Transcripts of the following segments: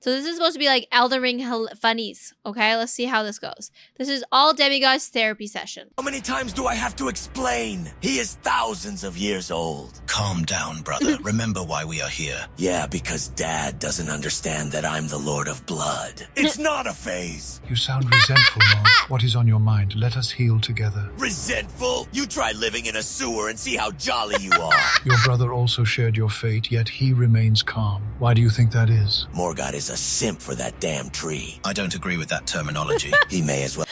So this is supposed to be like Elden Ring funnies. Okay, let's see how this goes. This is all Demigod's therapy session. How many times do I have to explain? He is thousands of years old. Calm down, brother. Remember why we are here. Yeah, because Dad doesn't understand that I'm the Lord of Blood. It's not a phase. You sound resentful, Mom. What is on your mind? Let us heal together. Resentful? You try living in a sewer and see how jolly you are. Your brother also shared your fate, yet he remains calm. Why do you think that is? Morgoth is a simp for that damn tree. I don't agree with that terminology. He may as well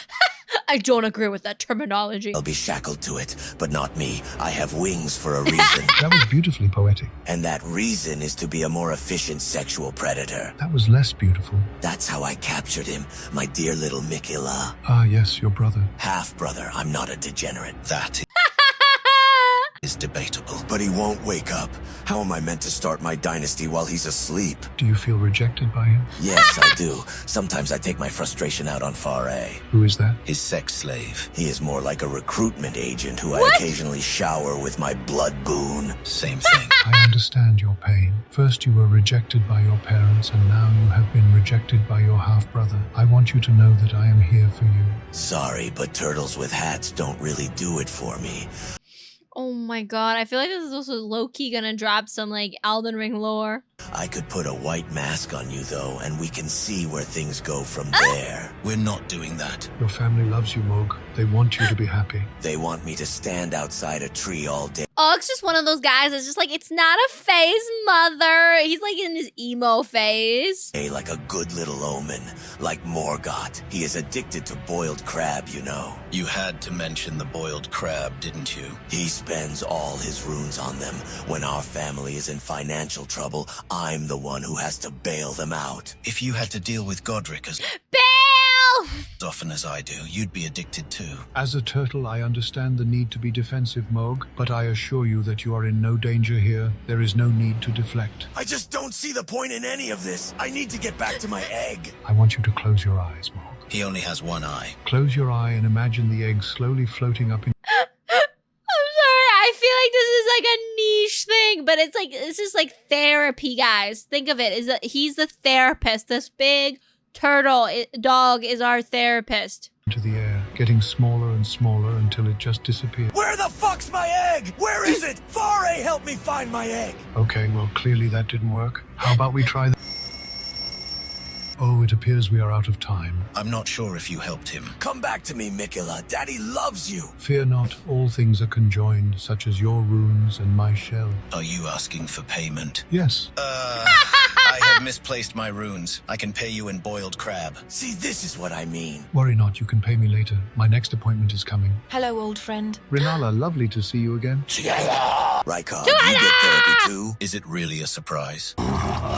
I don't agree with that terminology. be shackled to it, but not me. I have wings for a reason. That was beautifully poetic. And that reason is to be a more efficient sexual predator. That was less beautiful. That's how I captured him, my dear little Mikila. Ah, yes, your brother. Half-brother, I'm not a degenerate. That is debatable. But he won't wake up. How am I meant to start my dynasty while he's asleep? Do you feel rejected by him? Yes, I do. Sometimes I take my frustration out on Faray. Who is that? His sex slave. He is more like a recruitment agent who I occasionally shower with my blood boon. Same thing. I understand your pain. First you were rejected by your parents, and now you have been rejected by your half-brother. I want you to know that I am here for you. Sorry, but turtles with hats don't really do it for me. Oh my god, I feel like this is also low-key gonna drop some like Elden Ring lore. I could put a white mask on you, though, and we can see where things go from there. We're not doing that. Your family loves you, Mog. They want you to be happy. They want me to stand outside a tree all day. Og's just one of those guys that's just like, it's not a phase, mother. He's like in his emo phase. Like a good little omen, like Morgoth. He is addicted to boiled crab, you know. You had to mention the boiled crab, didn't you? He spends all his runes on them. When our family is in financial trouble, I'm the one who has to bail them out. If you had to deal with Godric as Bail! often as I do, you'd be addicted too. As a turtle, I understand the need to be defensive, Mog, but I assure you that you are in no danger here. There is no need to deflect. I just don't see the point in any of this. I need to get back to my egg. I want you to close your eyes, Mog. He only has one eye. Close your eye and imagine the egg slowly floating up in... I'm sorry, I feel like this is like a niche thing, but it's like, this is like therapy, guys. Think of it, is that he's the therapist. This big turtle dog is our therapist. into the air, getting smaller and smaller until it just disappears. Where the fuck's my egg? Where is it? Faray, help me find my egg. Okay, well, clearly that didn't work. How about we try that? Oh, it appears we are out of time. I'm not sure if you helped him. Come back to me, Mikila. Daddy loves you. Fear not, all things are conjoined, such as your runes and my shell. Are you asking for payment? Yes. I have misplaced my runes. I can pay you in boiled crab. See, this is what I mean. Worry not, you can pay me later. My next appointment is coming. Hello, old friend. Rinala, lovely to see you again. Rykard, you get therapy too? Is it really a surprise?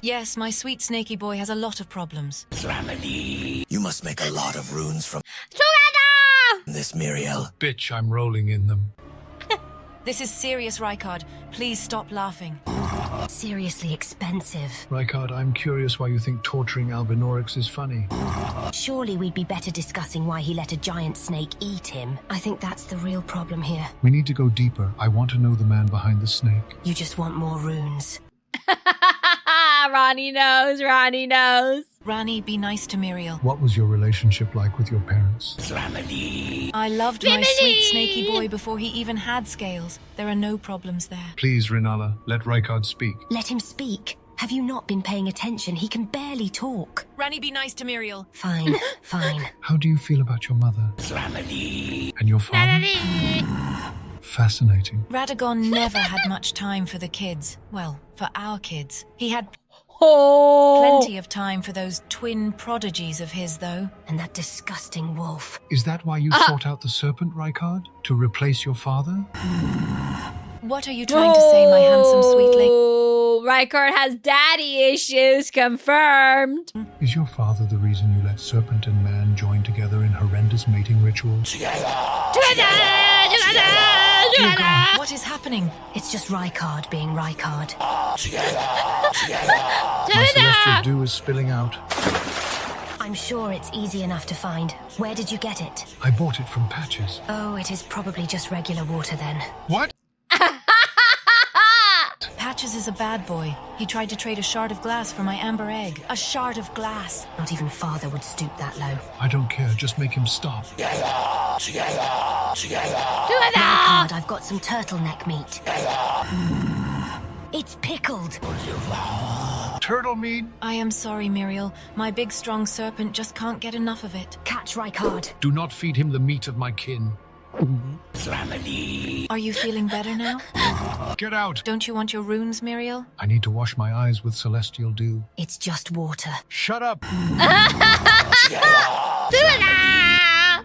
Yes, my sweet snaky boy has a lot of problems. You must make a lot of runes from Together! this, Miriel. Bitch, I'm rolling in them. This is serious, Rykard. Please stop laughing. Seriously expensive. Rykard, I'm curious why you think torturing Albinaurix is funny. Surely we'd be better discussing why he let a giant snake eat him. I think that's the real problem here. We need to go deeper. I want to know the man behind the snake. You just want more runes. Ronnie knows, Ronnie knows. Rani, be nice to Muriel. What was your relationship like with your parents? I loved my sweet snaky boy before he even had scales. There are no problems there. Please, Rinala, let Rykard speak. Let him speak. Have you not been paying attention? He can barely talk. Rani, be nice to Muriel. Fine, fine. How do you feel about your mother? And your father? Fascinating. Radagon never had much time for the kids. Well, for our kids. He had plenty of time for those twin prodigies of his, though. And that disgusting wolf. Is that why you sought out the serpent, Rykard? To replace your father? What are you trying to say, my handsome sweetling? Rykard has daddy issues, confirmed. Is your father the reason you let serpent and man join together in horrendous mating rituals? What is happening? It's just Rykard being Rykard. My celestial dew is spilling out. I'm sure it's easy enough to find. Where did you get it? I bought it from Patches. Oh, it is probably just regular water then. What? Patches is a bad boy. He tried to trade a shard of glass for my amber egg. A shard of glass. Not even father would stoop that low. I don't care, just make him stop. Do it Rykard, I've got some turtleneck meat. It's pickled. Turtle meat? I am sorry, Muriel. My big strong serpent just can't get enough of it. Catch Rykard. Do not feed him the meat of my kin. Are you feeling better now? Get out! Don't you want your runes, Muriel? I need to wash my eyes with celestial dew. It's just water. Shut up! Do it now!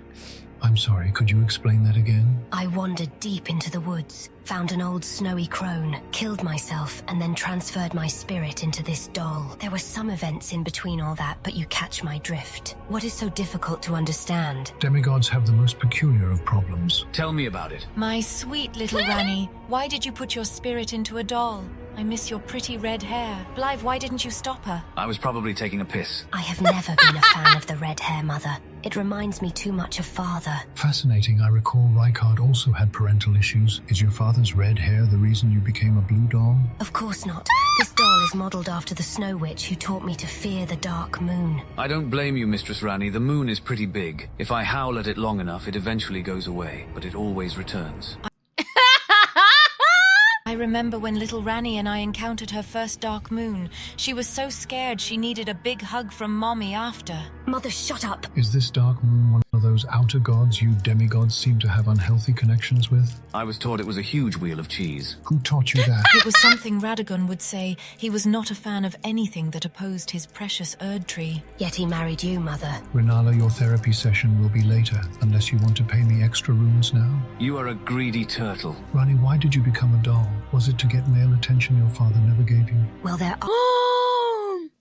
I'm sorry, could you explain that again? I wandered deep into the woods, found an old snowy crone, killed myself, and then transferred my spirit into this doll. There were some events in between all that, but you catch my drift. What is so difficult to understand? Demigods have the most peculiar of problems. Tell me about it. My sweet little Ranny, why did you put your spirit into a doll? I miss your pretty red hair. Blythe, why didn't you stop her? I was probably taking a piss. I have never been a fan of the red hair, Mother. It reminds me too much of Father. Fascinating, I recall Rykard also had parental issues. Is your father's red hair the reason you became a blue doll? Of course not. This doll is modelled after the Snow Witch who taught me to fear the dark moon. I don't blame you, Mistress Rani. The moon is pretty big. If I howl at it long enough, it eventually goes away, but it always returns. I remember when little Ranny and I encountered her first dark moon. She was so scared she needed a big hug from Mommy after. Mother, shut up! Is this dark moon one of those outer gods you demigods seem to have unhealthy connections with? I was taught it was a huge wheel of cheese. Who taught you that? It was something Radagon would say. He was not a fan of anything that opposed his precious Erd tree. Yet he married you, Mother. Renala, your therapy session will be later, unless you want to pay me extra runes now. You are a greedy turtle. Rani, why did you become a doll? Was it to get male attention your father never gave you? Well, there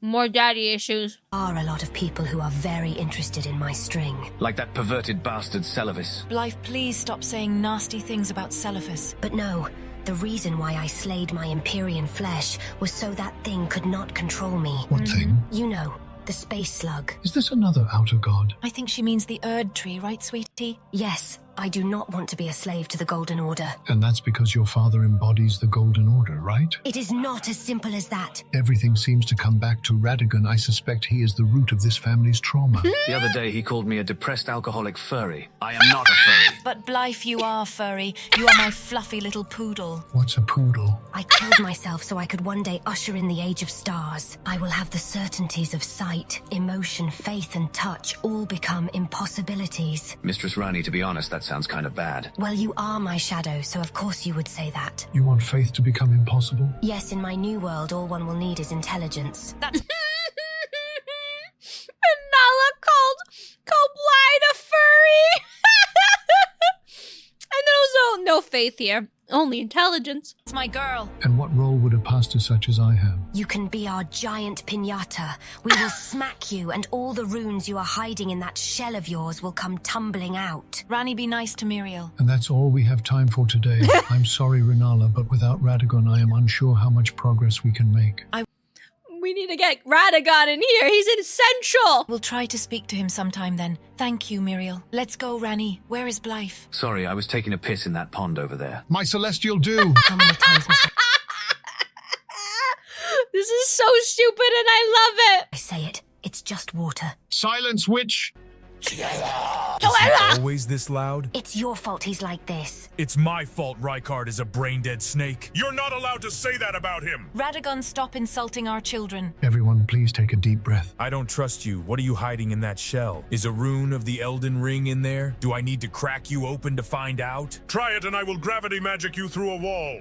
More daddy issues. are a lot of people who are very interested in my string. Like that perverted bastard Celavis. Blythe, please stop saying nasty things about Celaphus. But no, the reason why I slayed my Empyrean flesh was so that thing could not control me. What thing? You know, the space slug. Is this another outer god? I think she means the Erd tree, right, sweetie? Yes, I do not want to be a slave to the Golden Order. And that's because your father embodies the Golden Order, right? It is not as simple as that. Everything seems to come back to Radagon. I suspect he is the root of this family's trauma. The other day he called me a depressed alcoholic furry. I am not a furry. But Blythe, you are furry. You are my fluffy little poodle. What's a poodle? I killed myself so I could one day usher in the Age of Stars. I will have the certainties of sight, emotion, faith, and touch all become impossibilities. Mistress Rani, to be honest, that sounds kind of bad. Well, you are my shadow, so of course you would say that. You want faith to become impossible? Yes, in my new world, all one will need is intelligence. That's Nala called Blythe a furry. And then also no faith here, only intelligence. my girl. And what role would a pastor such as I have? You can be our giant piñata. We will smack you, and all the runes you are hiding in that shell of yours will come tumbling out. Rani, be nice to Muriel. And that's all we have time for today. I'm sorry, Renala, but without Radagon, I am unsure how much progress we can make. We need to get Radagon in here. He's essential. We'll try to speak to him sometime then. Thank you, Muriel. Let's go, Rani. Where is Blythe? Sorry, I was taking a piss in that pond over there. My celestial dew! How many times must This is so stupid and I love it. I say it? It's just water. Silence, witch! Always this loud? It's your fault he's like this. It's my fault Rykard is a brain-dead snake. You're not allowed to say that about him! Radagon, stop insulting our children. Everyone, please take a deep breath. I don't trust you. What are you hiding in that shell? Is a rune of the Elden ring in there? Do I need to crack you open to find out? Try it and I will gravity magic you through a wall.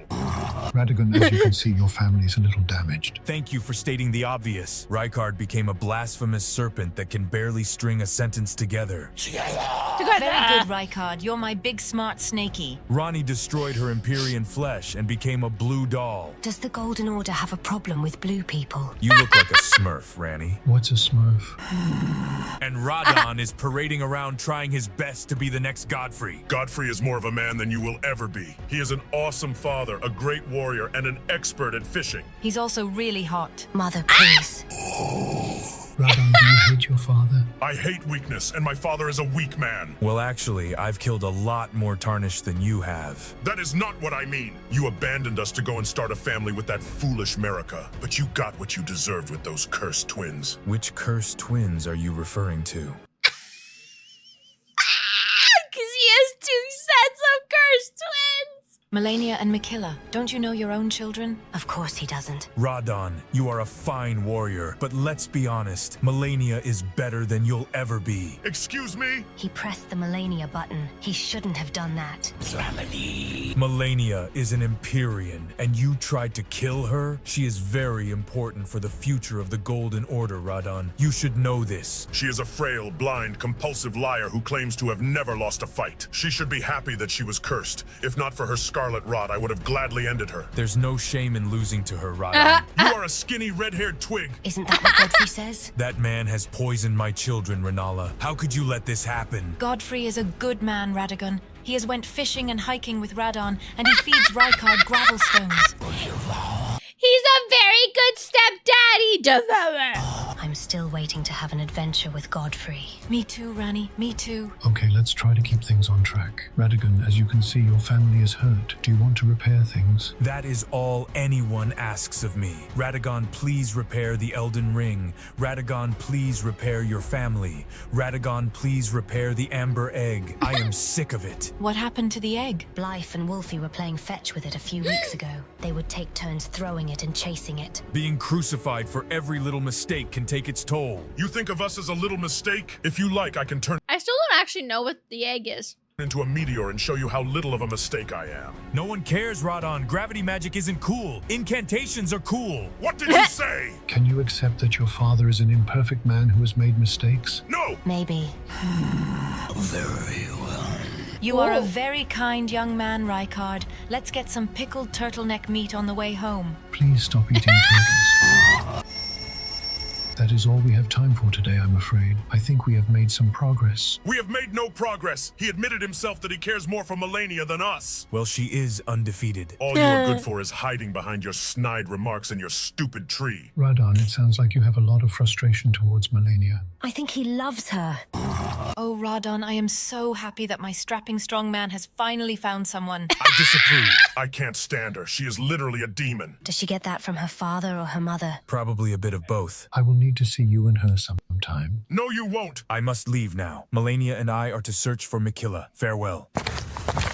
Radagon, as you can see, your family is a little damaged. Thank you for stating the obvious. Rykard became a blasphemous serpent that can barely string a sentence together. Very good, Rykard. You're my big smart snaky. Rani destroyed her Empyrean flesh and became a blue doll. Does the Golden Order have a problem with blue people? You look like a smurf, Rani. What's a smurf? And Radon is parading around trying his best to be the next Godfrey. Godfrey is more of a man than you will ever be. He is an awesome father, a great warrior, and an expert at fishing. He's also really hot. Mother, please. Radon, do you hate your father? I hate weakness, and my father is a weak man. Well, actually, I've killed a lot more Tarnished than you have. That is not what I mean. You abandoned us to go and start a family with that foolish America, but you got what you deserved with those cursed twins. Which cursed twins are you referring to? Because he has 2 sets of cursed twins. Melania and Mikilla, don't you know your own children? Of course he doesn't. Radon, you are a fine warrior, but let's be honest, Melania is better than you'll ever be. Excuse me? He pressed the Melania button. He shouldn't have done that. Melania is an Empyrean, and you tried to kill her? She is very important for the future of the Golden Order, Radon. You should know this. She is a frail, blind, compulsive liar who claims to have never lost a fight. She should be happy that she was cursed. If not for her scarlet rot, I would have gladly ended her. There's no shame in losing to her, Radon. You are a skinny, red-haired twig. Isn't that what Godfrey says? That man has poisoned my children, Renala. How could you let this happen? Godfrey is a good man, Radagon. He has went fishing and hiking with Radon, and he feeds Rykard gravel stones. He's a very good stepdaddy, Developer. I'm still waiting to have an adventure with Godfrey. Me too, Rani. Me too. Okay, let's try to keep things on track. Radagon, as you can see, your family is hurt. Do you want to repair things? That is all anyone asks of me. Radagon, please repair the Elden Ring. Radagon, please repair your family. Radagon, please repair the Amber Egg. I am sick of it. What happened to the egg? Blythe and Wolfie were playing fetch with it a few weeks ago. They would take turns throwing it and chasing it. Being crucified for every little mistake can take its toll. You think of us as a little mistake? If you like, I can turn I still don't actually know what the egg is. into a meteor and show you how little of a mistake I am. No one cares, Radon. Gravity magic isn't cool. Incantations are cool. What did you say? Can you accept that your father is an imperfect man who has made mistakes? No! Maybe. Very well. You are a very kind young man, Rykard. Let's get some pickled turtleneck meat on the way home. Please stop eating turtles. That is all we have time for today, I'm afraid. I think we have made some progress. We have made no progress. He admitted himself that he cares more for Melania than us. Well, she is undefeated. All you are good for is hiding behind your snide remarks and your stupid tree. Radon, it sounds like you have a lot of frustration towards Melania. I think he loves her. Oh, Radon, I am so happy that my strapping strong man has finally found someone. I disapprove. I can't stand her. She is literally a demon. Does she get that from her father or her mother? Probably a bit of both. I will need to see you and her sometime. No, you won't. I must leave now. Melania and I are to search for Mikilla. Farewell.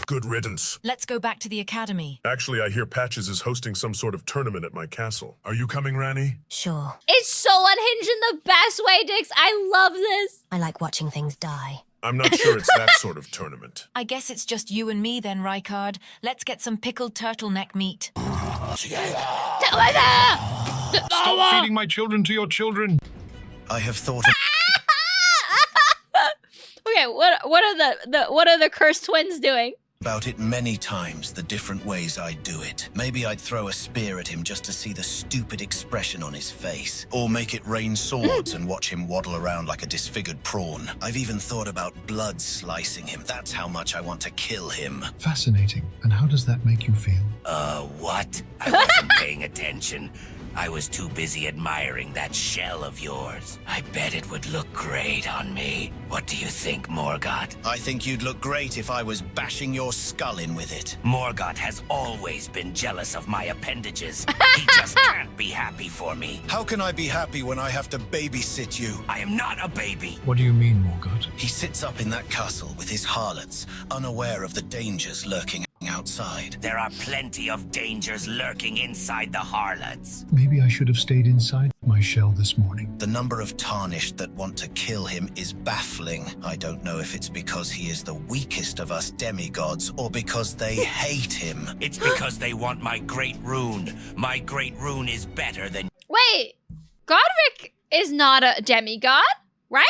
Good riddance. Let's go back to the academy. Actually, I hear Patches is hosting some sort of tournament at my castle. Are you coming, Rani? Sure. It's so unhinged in the best way, Dix. I love this. I like watching things die. I'm not sure it's that sort of tournament. I guess it's just you and me then, Rykard. Let's get some pickled turtleneck meat. Stop feeding my children to your children. I have thought of Okay, what are the cursed twins doing? about it many times, the different ways I'd do it. Maybe I'd throw a spear at him just to see the stupid expression on his face. Or make it rain swords and watch him waddle around like a disfigured prawn. I've even thought about blood slicing him. That's how much I want to kill him. Fascinating. And how does that make you feel? What? I wasn't paying attention. I was too busy admiring that shell of yours. I bet it would look great on me. What do you think, Morgott? I think you'd look great if I was bashing your skull in with it. Morgott has always been jealous of my appendages. He just can't be happy for me. How can I be happy when I have to babysit you? I am not a baby. What do you mean, Morgott? He sits up in that castle with his harlots, unaware of the dangers lurking outside. There are plenty of dangers lurking inside the harlots. Maybe I should have stayed inside my shell this morning. The number of Tarnished that want to kill him is baffling. I don't know if it's because he is the weakest of us demigods or because they hate him. It's because they want my great rune. My great rune is better than... Wait, Godric is not a demigod, right?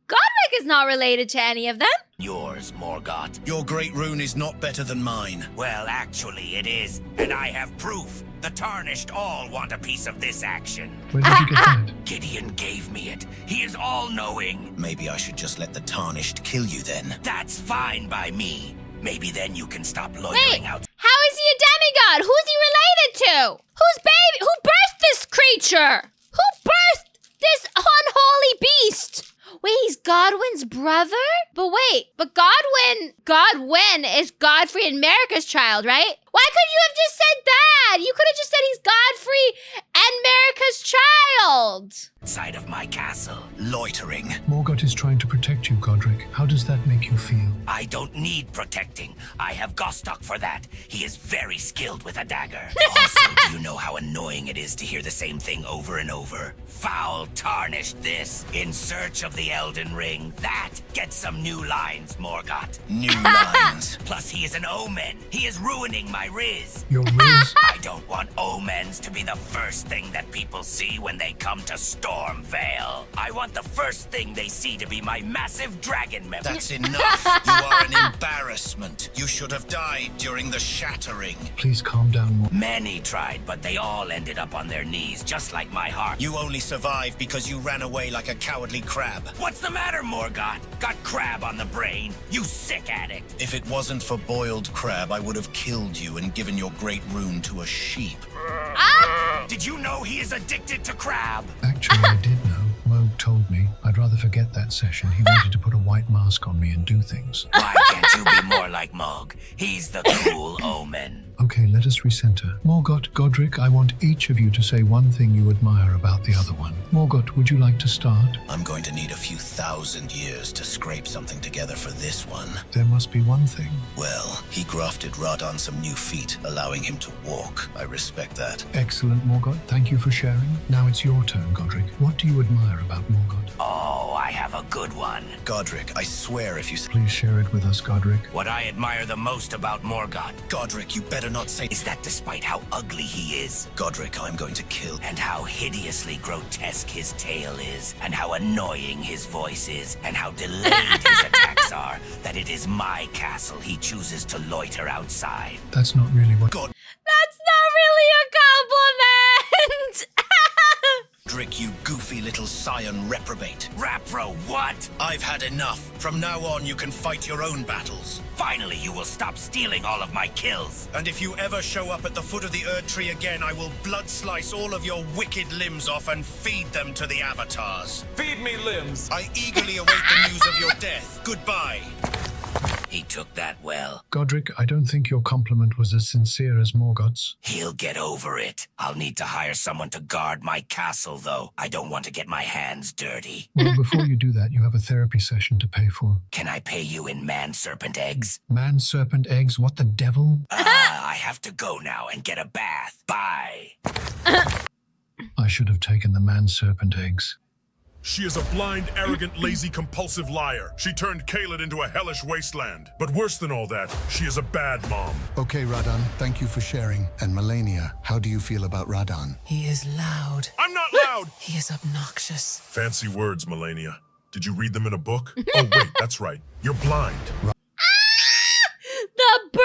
Godric is not related to any of them. yours, Morgott. Your great rune is not better than mine. Well, actually it is, and I have proof. The Tarnished all want a piece of this action. Where did you get that? Gideon gave me it. He is all-knowing. Maybe I should just let the Tarnished kill you then. That's fine by me. Maybe then you can stop loitering Wait, out. how is he a demigod? Who's he related to? Who birthed this creature? Who birthed this unholy Godwin's brother? But wait, but Godwin is Godfrey and Marika's child, right? Why couldn't you have just said that? You could have just said he's Godfrey and Marika's child. Side of my castle. Loitering. Morgoth is trying to protect you, Godric. How does that make you feel? I don't need protecting. I have Gostok for that. He is very skilled with a dagger. Also, do you know how annoying it is to hear the same thing over and over? Foul tarnished this. In search of the Elden Ring. That gets some new lines, Morgoth. New lines. Plus, he is an omen. He is ruining my Riz. Your Riz? I don't want omens to be the first thing that people see when they come to Stormvale. I want the first thing they see to be my massive dragon member. That's enough. You are an embarrassment. You should have died during the shattering. Please calm down, Morgoth. Many tried, but they all ended up on their knees, just like my heart. You only survived because you ran away like a cowardly crab. What's the matter, Morgoth? Got crab on the brain? You sick addict. If it wasn't for boiled crab, I would have killed you and given your great rune to a sheep. Did you know he is addicted to crab? Actually, I did know. Moog told me. I'd rather forget that session. He wanted to put a white mask on me and do things. Why can't you be more like Moog? He's the cool omen. Okay, let us recenter. Morgoth, Godric, I want each of you to say one thing you admire about the other one. Morgoth, would you like to start? I'm going to need a few thousand years to scrape something together for this one. There must be one thing. Well, he grafted Radon some new feet, allowing him to walk. I respect that. Excellent, Morgoth. Thank you for sharing. Now it's your turn, Godric. What do you admire about Morgoth? Oh, I have a good one. Godric, I swear if you... Please share it with us, Godric. What I admire the most about Morgoth Godric, you better not say... is that despite how ugly he is, Godric, I'm going to kill... and how hideously grotesque his tail is, and how annoying his voice is, and how delayed his attacks are, that it is my castle he chooses to loiter outside. That's not really what... God... That's not really a compliment. Godric, you goofy little scion reprobate. Rapro, what? I've had enough. From now on, you can fight your own battles. Finally, you will stop stealing all of my kills. And if you ever show up at the foot of the Erd Tree again, I will blood slice all of your wicked limbs off and feed them to the avatars. Feed me limbs. I eagerly await the news of your death. Goodbye. He took that well. Godric, I don't think your compliment was as sincere as Morgoth's. He'll get over it. I'll need to hire someone to guard my castle, though. I don't want to get my hands dirty. Well, before you do that, you have a therapy session to pay for. Can I pay you in man-serpent eggs? Man-serpent eggs? What the devil? I have to go now and get a bath. Bye. I should have taken the man-serpent eggs. She is a blind, arrogant, lazy, compulsive liar. She turned Caelid into a hellish wasteland. But worse than all that, she is a bad mom. Okay, Radon, thank you for sharing. And Melania, how do you feel about Radon? He is loud. I'm not loud! He is obnoxious. Fancy words, Melania. Did you read them in a book? Oh, wait, that's right. You're blind. The burn.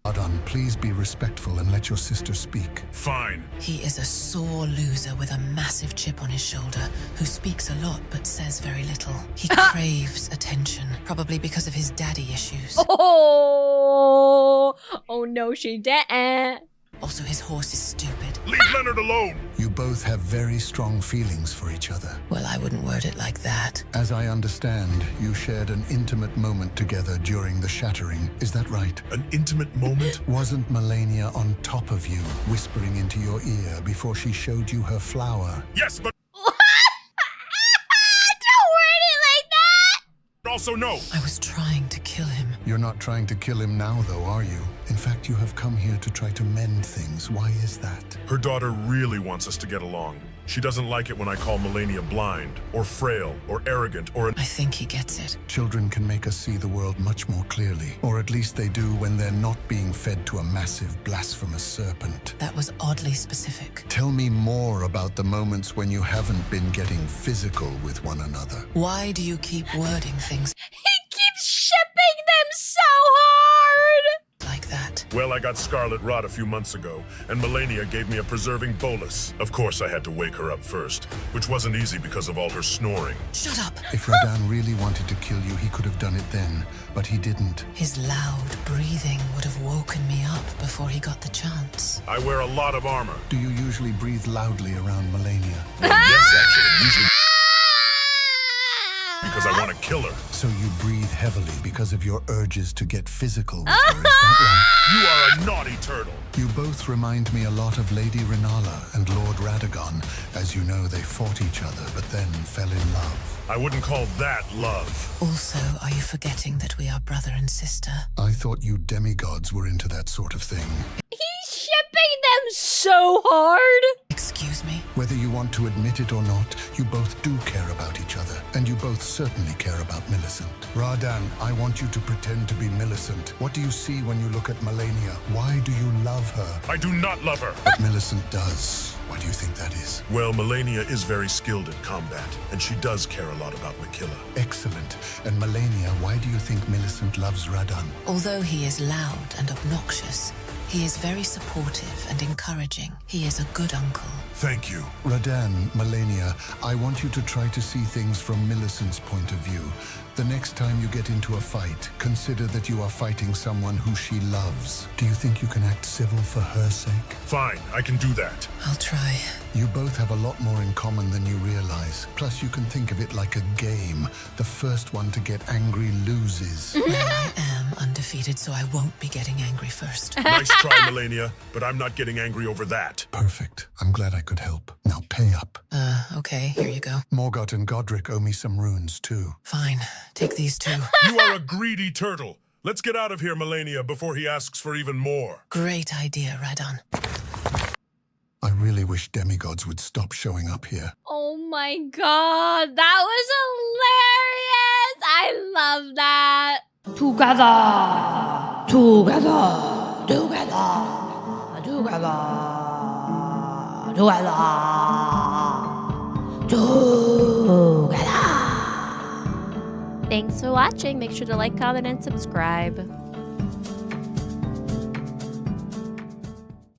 Radon, please be respectful and let your sister speak. Fine. He is a sore loser with a massive chip on his shoulder who speaks a lot but says very little. He craves attention, probably because of his daddy issues. Oh no, she didn't. Also, his horse is stupid. Leave Leonard alone! You both have very strong feelings for each other. Well, I wouldn't word it like that. As I understand, you shared an intimate moment together during the shattering. Is that right? An intimate moment? Wasn't Melania on top of you, whispering into your ear before she showed you her flower? Yes, but Don't word it like that. also no. I was trying to kill him. You're not trying to kill him now, though, are you? In fact, you have come here to try to mend things. Why is that? Her daughter really wants us to get along. She doesn't like it when I call Melania blind, or frail, or arrogant, or... I think he gets it. Children can make us see the world much more clearly. Or at least they do when they're not being fed to a massive, blasphemous serpent. That was oddly specific. Tell me more about the moments when you haven't been getting physical with one another. Why do you keep wording things He keeps shipping them so hard. like that? Well, I got scarlet rot a few months ago, and Melania gave me a preserving bolus. Of course, I had to wake her up first, which wasn't easy because of all her snoring. Shut up! If Radon really wanted to kill you, he could have done it then, but he didn't. His loud breathing would have woken me up before he got the chance. I wear a lot of armor. Do you usually breathe loudly around Melania? Well, yes, actually, usually... kill her. So you breathe heavily because of your urges to get physical with her, is that right? You are a naughty turtle. You both remind me a lot of Lady Renala and Lord Radagon. As you know, they fought each other, but then fell in love. I wouldn't call that love. Also, are you forgetting that we are brother and sister? I thought you demigods were into that sort of thing. He's shipping them so hard. Excuse me? Whether you want to admit it or not, you both do care about each other, and you both certainly care about Millicent. Radan, I want you to pretend to be Millicent. What do you see when you look at Melania? Why do you love her? I do not love her. But Millicent does. Why do you think that is? Well, Melania is very skilled in combat, and she does care a lot about Makilla. Excellent. And Melania, why do you think Millicent loves Radan? Although he is loud and obnoxious, he is very supportive and encouraging. He is a good uncle. Thank you. Radan, Melania, I want you to try to see things from Millicent's point of view. The next time you get into a fight, consider that you are fighting someone who she loves. Do you think you can act civil for her sake? Fine, I can do that. I'll try. You both have a lot more in common than you realize. Plus, you can think of it like a game. The first one to get angry loses. Well, I am undefeated, so I won't be getting angry first. Nice try, Melania, but I'm not getting angry over that. Perfect. I'm glad I could help. Now pay up. Okay, here you go. Morgott and Godric owe me some runes, too. Fine, take these two. You are a greedy turtle. Let's get out of here, Melania, before he asks for even more. Great idea, Radon. I really wish demigods would stop showing up here. Oh my god, that was hilarious! I love that. Together, together, together, together, together, together. Thanks for watching. Make sure to like, comment, and subscribe.